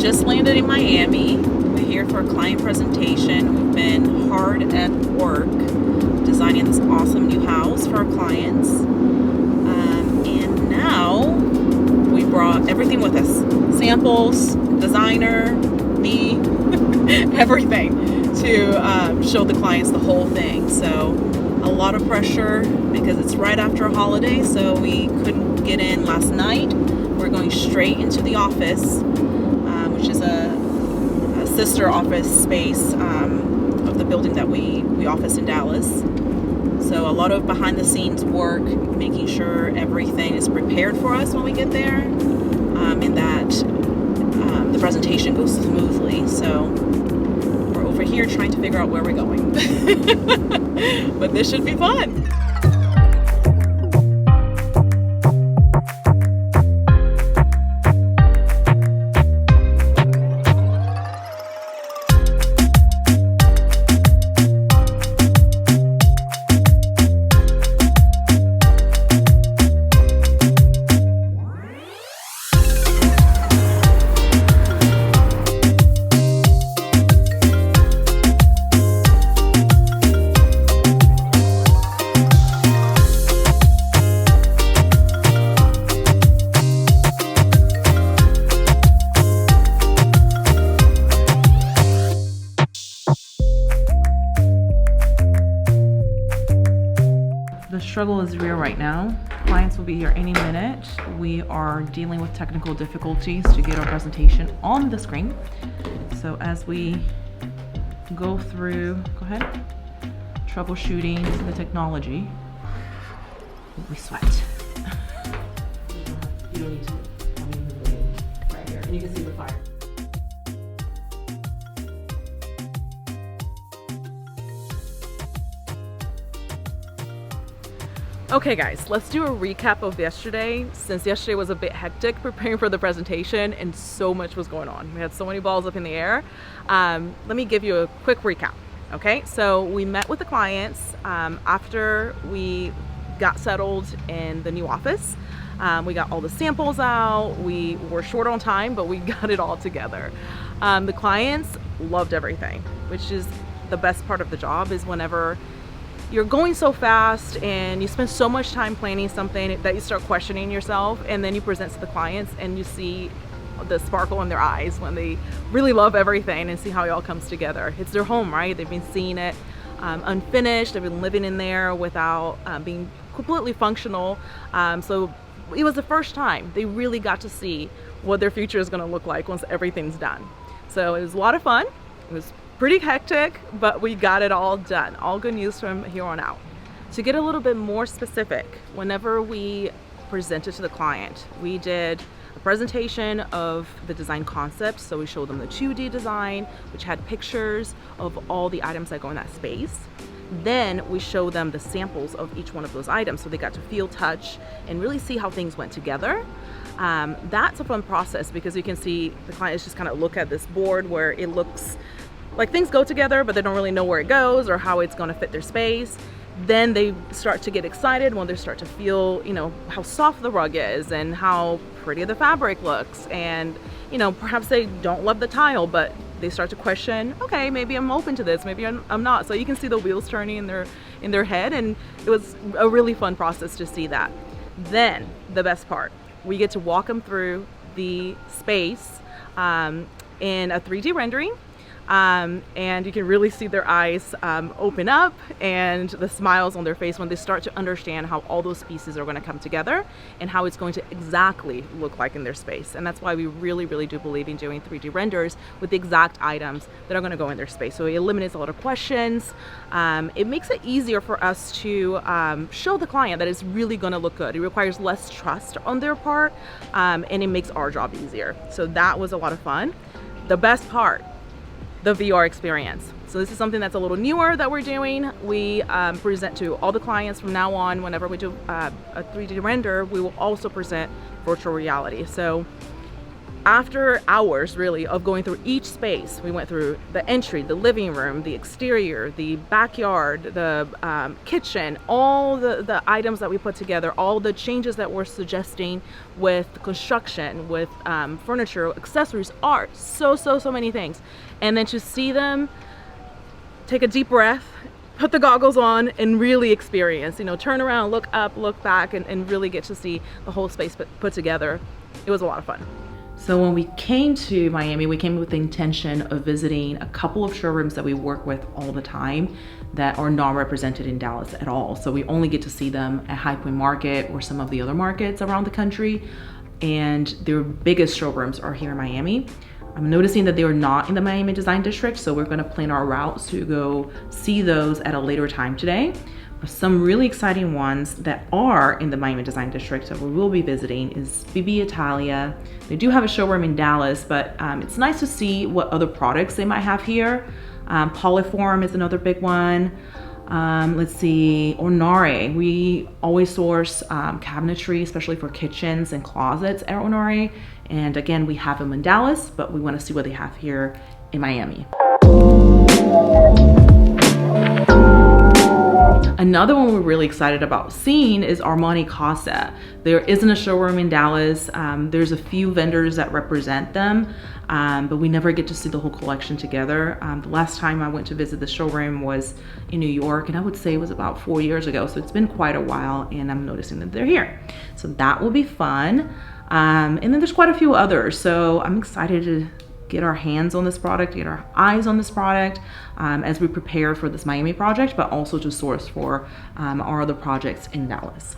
just landed in Miami. We're here for a client presentation. We've been hard at work designing this awesome new house for our clients. And now we brought everything with us. Samples, designer, me, everything to show the clients the whole thing. So a lot of pressure because it's right after a holiday, so we couldn't get in last night. We're going straight into the office, which is a sister office space of the building that we office in Dallas. So a lot of behind the scenes work, making sure everything is prepared for us when we get there, and that the presentation goes smoothly. So we're over here trying to figure out where we're going. But this should be fun. The struggle is real right now. Clients will be here any minute. We are dealing with technical difficulties to get our presentation on the screen. So as we go through, troubleshooting the technology, we sweat. You don't need to. Right here, and you can see the fire. Okay guys, let's do a recap of yesterday, since yesterday was a bit hectic preparing for the presentation and so much was going on. We had so many balls up in the air. Let me give you a quick recap. Okay, so we met with the clients after we got settled in the new office. We got all the samples out. We were short on time, but we got it all together. The clients loved everything, which is the best part of the job, is whenever you're going so fast and you spend so much time planning something that you start questioning yourself, and then you present to the clients and you see the sparkle in their eyes when they really love everything and see how it all comes together. It's their home, right? They've been seeing it unfinished. They've been living in there without being completely functional. So it was the first time they really got to see what their future is going to look like once everything's done. So it was a lot of fun. It was pretty hectic, but we got it all done. All good news from here on out. To get a little bit more specific, whenever we presented to the client, we did a presentation of the design concept. So we showed them the 2D design, which had pictures of all the items that go in that space. Then we show them the samples of each one of those items, so they got to feel, touch, and really see how things went together. That's a fun process because you can see the clients just kind of look at this board where it looks like things go together, but they don't really know where it goes or how it's going to fit their space. Then they start to get excited when they start to feel, how soft the rug is and how pretty the fabric looks. And, perhaps they don't love the tile, but they start to question, okay, maybe I'm open to this, maybe I'm not. So you can see the wheels turning in their head, and it was a really fun process to see that. Then the best part, we get to walk them through the space in a 3D rendering. And you can really see their eyes open up and the smiles on their face when they start to understand how all those pieces are going to come together and how it's going to exactly look like in their space. And that's why we really, really do believe in doing 3D renders with the exact items that are going to go in their space. So it eliminates a lot of questions. It makes it easier for us to show the client that it's really going to look good. It requires less trust on their part, and it makes our job easier. So that was a lot of fun. The best part, the VR experience. So this is something that's a little newer that we're doing. We present to all the clients from now on. Whenever we do a 3D render, we will also present virtual reality. So after hours really of going through each space, we went through the entry, the living room, the exterior, the backyard, the kitchen, all the items that we put together, all the changes that we're suggesting with construction, with furniture, accessories, art, so many things. And then to see them take a deep breath, put the goggles on, and really experience, you know, turn around, look up, look back, and really get to see the whole space put together. It was a lot of fun. So when we came to Miami, we came with the intention of visiting a couple of showrooms that we work with all the time that are not represented in Dallas at all. So we only get to see them at High Point Market or some of the other markets around the country. And their biggest showrooms are here in Miami. I'm noticing that they are not in the Miami Design District, so we're gonna plan our routes to go see those at a later time today. Some really exciting ones that are in the Miami Design District that we will be visiting is BB Italia. They do have a showroom in Dallas, but it's nice to see what other products they might have here. Polyform is another big one. Let's see, Ornare. We always source cabinetry, especially for kitchens and closets at Ornare. And again, we have them in Dallas, but we want to see what they have here in Miami. Another one we're really excited about seeing is Armani Casa. There isn't a showroom in Dallas. There's a few vendors that represent them, but we never get to see the whole collection together. The last time I went to visit the showroom was in New York, and I would say it was about 4 years ago, so it's been quite a while, and I'm noticing that they're here. So that will be fun. And then there's quite a few others, so I'm excited to get our hands on this product, get our eyes on this product as we prepare for this Miami project, but also to source for our other projects in Dallas.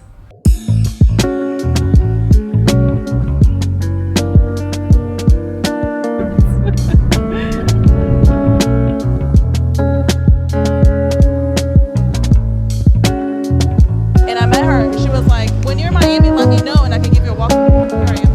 And I met her, and she was like, when you're in Miami, let me know and I can give you a walk. Here I am.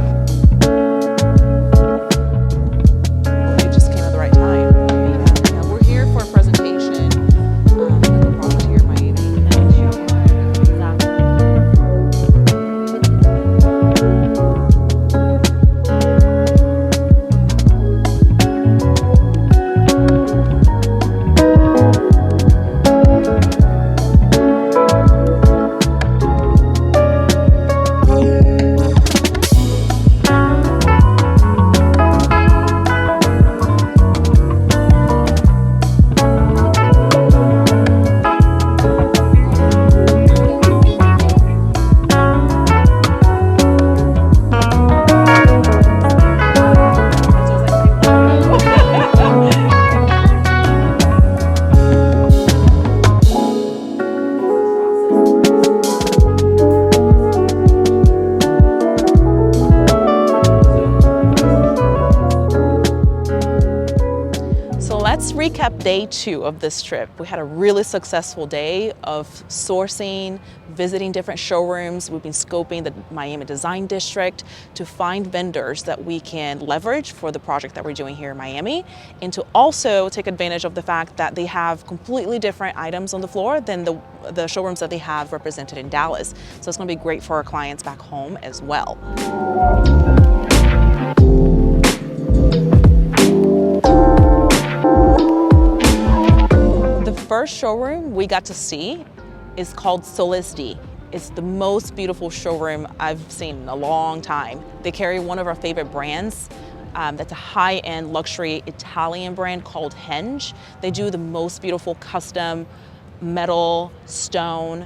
Let's recap day 2 of this trip. We had a really successful day of sourcing, visiting different showrooms. We've been scoping the Miami Design District to find vendors that we can leverage for the project that we're doing here in Miami, and to also take advantage of the fact that they have completely different items on the floor than the showrooms that they have represented in Dallas. So it's going to be great for our clients back home as well. The first showroom we got to see is called A7SIII. It's the most beautiful showroom I've seen in a long time. They carry one of our favorite brands. That's a high-end luxury Italian brand called Handheld. They do the most beautiful custom metal, stone,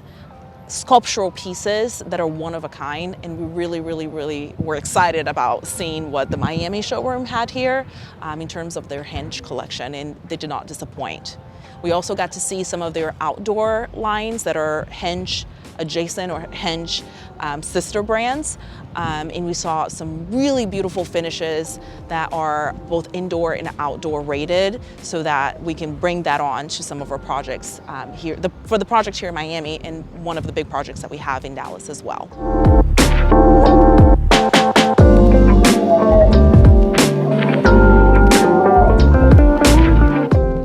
sculptural pieces that are one of a kind, and we really were excited about seeing what the Miami showroom had here in terms of their Handheld collection, and they did not disappoint. We also got to see some of their outdoor lines that are Handheld adjacent or Handheld sister brands, and we saw some really beautiful finishes that are both indoor and outdoor rated, so that we can bring that on to some of our projects here, for the project here in Miami, and one of the big projects that we have in Dallas as well.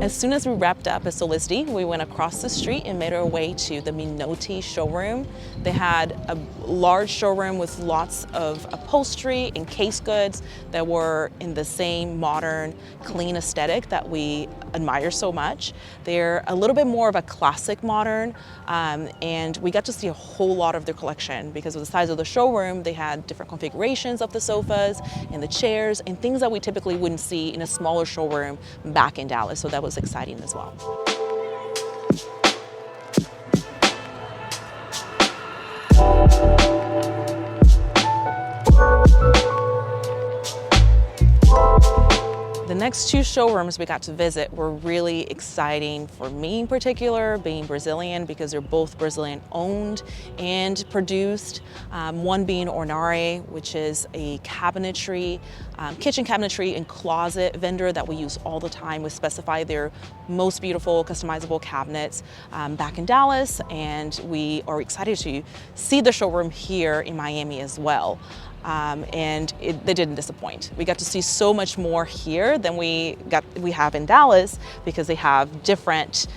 As soon soon as we wrapped up at A7SIII, we went across the street and made our way to the Minotti showroom. They had a large showroom with lots of upholstery and case goods that were in the same modern, clean aesthetic that we admire so much. They're a little bit more of a classic modern, and we got to see a whole lot of their collection because of the size of the showroom. They had different configurations of the sofas and the chairs and things that we typically wouldn't see in a smaller showroom back in Dallas, so that was exciting as well. The next two showrooms we got to visit were really exciting for me in particular, being Brazilian, because they're both Brazilian owned and produced. One being Ornare, which is a cabinetry, kitchen cabinetry and closet vendor that we use all the time. We specify their most beautiful customizable cabinets back in Dallas, and we are excited to see the showroom here in Miami as well. They didn't disappoint. We got to see so much more here than we have in Dallas, because they have different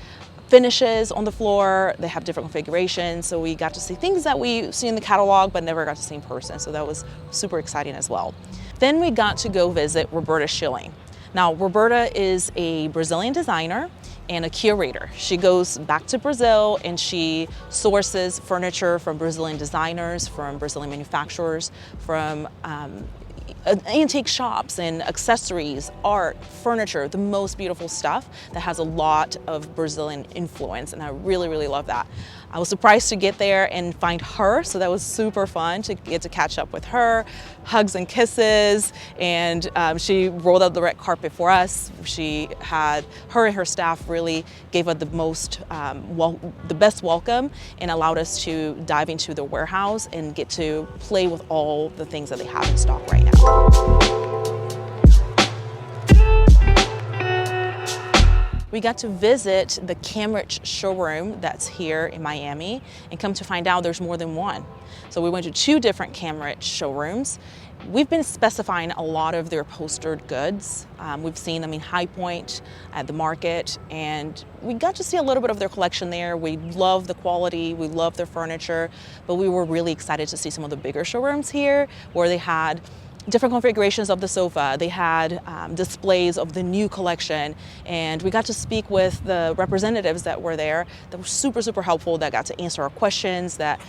finishes on the floor, they have different configurations, so we got to see things that we see in the catalog but never got to see in person, so that was super exciting as well. Then we got to go visit Roberta Schilling. Now, Roberta is a Brazilian designer and a curator. She goes back to Brazil and she sources furniture from Brazilian designers, from Brazilian manufacturers, from antique shops and accessories, art, furniture, the most beautiful stuff that has a lot of Brazilian influence, and I really, really love that. I was surprised to get there and find her, so that was super fun to get to catch up with her, hugs and kisses, and she rolled out the red carpet for us. Her and her staff really gave us the best welcome and allowed us to dive into the warehouse and get to play with all the things that they have in stock right now. We got to visit the Camrich Showroom that's here in Miami, and come to find out there's more than one. So we went to two different Camrich showrooms. We've been specifying a lot of their upholstered goods. We've seen them in High Point at the market, and we got to see a little bit of their collection there. We love the quality, we love their furniture, but we were really excited to see some of the bigger showrooms here where they had different configurations of the sofa. They had displays of the new collection, and we got to speak with the representatives that were there that were super, super helpful, that got to answer our questions, that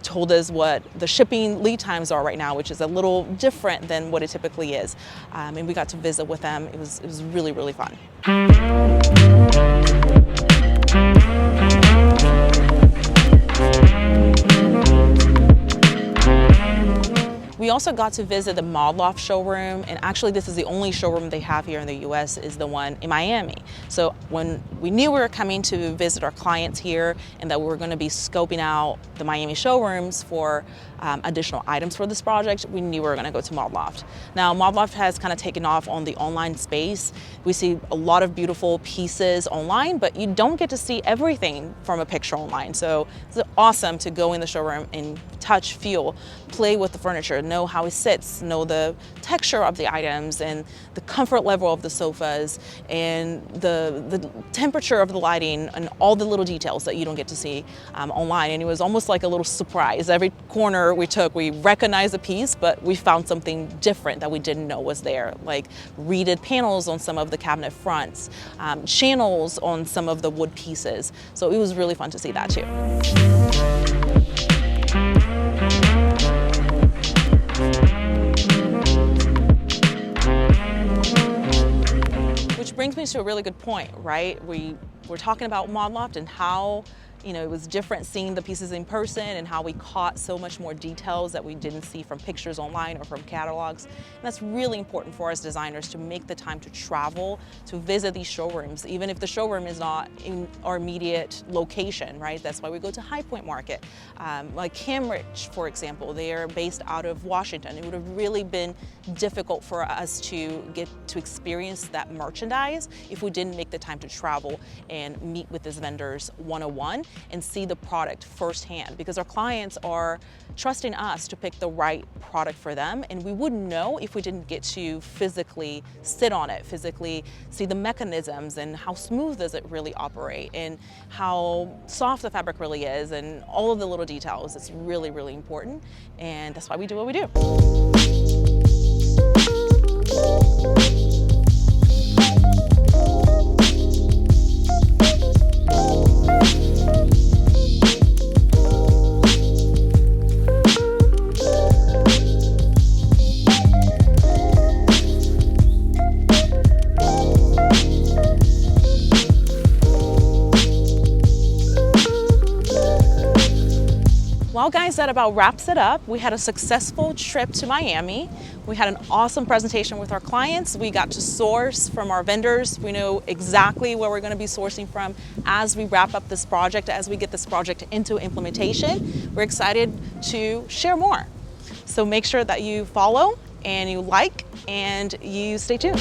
told us what the shipping lead times are right now, which is a little different than what it typically is. And we got to visit with them. It was really, really fun. We also got to visit the Mod Loft showroom, and actually this is the only showroom they have here in the US, is the one in Miami. So when we knew we were coming to visit our clients here and that we were going to be scoping out the Miami showrooms for additional items for this project, we knew we were going to go to Mod Loft. Now, Mod Loft has kind of taken off on the online space. We see a lot of beautiful pieces online, but you don't get to see everything from a picture online. So it's awesome to go in the showroom and touch, feel, play with the furniture, know how it sits, know the texture of the items and the comfort level of the sofas and the temperature of the lighting and all the little details that you don't get to see online. And it was almost like a little surprise. Every corner we took, we recognized a piece, but we found something different that we didn't know was there, like reeded panels on some of the cabinet fronts, channels on some of the wood pieces. So it was really fun to see that too. Which brings me to a really good point, right? We're talking about Mod Loft and how it was different seeing the pieces in person and how we caught so much more details that we didn't see from pictures online or from catalogs. And that's really important for us designers, to make the time to travel, to visit these showrooms, even if the showroom is not in our immediate location, right? That's why we go to High Point Market. Like Camrich, for example, they are based out of Washington. It would have really been difficult for us to get to experience that merchandise if we didn't make the time to travel and meet with these vendors one-on-one and see the product firsthand, because our clients are trusting us to pick the right product for them, and we wouldn't know if we didn't get to physically sit on it, physically see the mechanisms and how smooth does it really operate and how soft the fabric really is and all of the little details. It's really, really important, and that's why we do what we do. Well guys, that about wraps it up. We had a successful trip to Miami. We had an awesome presentation with our clients. We got to source from our vendors. We know exactly where we're going to be sourcing from as we wrap up this project, as we get this project into implementation. We're excited to share more. So make sure that you follow and you like and you stay tuned.